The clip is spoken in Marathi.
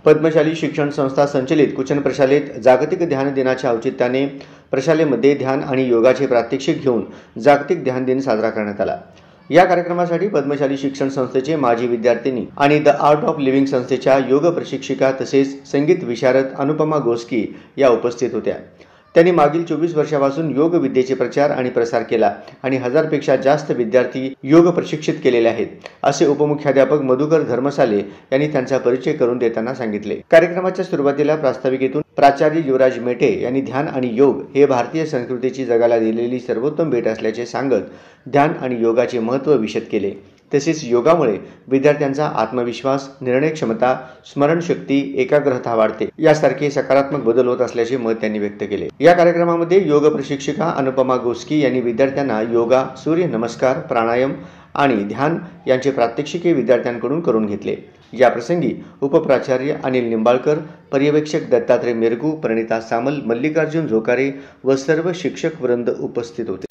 पद्मशाली शिक्षण संस्था संचलित कुचन प्रशालेत जागतिक ध्यान दिनाच्या औचित्याने प्रशालेमध्ये ध्यान आणि योगाचे प्रात्यक्षिक घेऊन जागतिक ध्यान दिन साजरा करण्यात आला। या कार्यक्रमासाठी पद्मशाली शिक्षण संस्थेचे माजी विद्यार्थिनी आणि द आर्ट ऑफ लिव्हिंग संस्थेच्या योग प्रशिक्षिका तसेच संगीत विशारद अनुपमा गोस्की या उपस्थित होत्या। त्यांनी मागील 24 वर्षांपासून योग विद्येचे प्रचार आणि प्रसार केला आणि 1000पेक्षा जास्त विद्यार्थी योग प्रशिक्षित केलेले आहेत, असे उपमुख्याध्यापक मधुकर धर्मसाले यांनी त्यांचा परिचय करून देताना सांगितले। कार्यक्रमाच्या सुरुवातीला प्रास्ताविकेतून प्राचार्य युवराज मेटे यांनी ध्यान आणि योग हे भारतीय संस्कृतीची जगाला दिलेली सर्वोत्तम भेट असल्याचे सांगत ध्यान आणि योगाचे महत्त्व विशद केले। तसेच योगामुळे विद्यार्थ्यांचा आत्मविश्वास, निर्णय क्षमता, स्मरणशक्ती, एकाग्रता वाढते यासारखे सकारात्मक बदल होत असल्याचे मत त्यांनी व्यक्त केले। या कार्यक्रमामध्ये योग प्रशिक्षिका अनुपमा गोस्की यांनी विद्यार्थ्यांना योगा, सूर्य नमस्कार, प्राणायाम आणि ध्यान यांचे प्रात्यक्षिके विद्यार्थ्यांकडून करून घेतले। या प्रसंगी उपप्राचार्य अनिल निंबाळकर, पर्यवेक्षक दत्तात्रय मेरगू, प्रणिता सामल, मल्लिकार्जुन झोकारे व सर्व शिक्षक वृंद उपस्थित होते।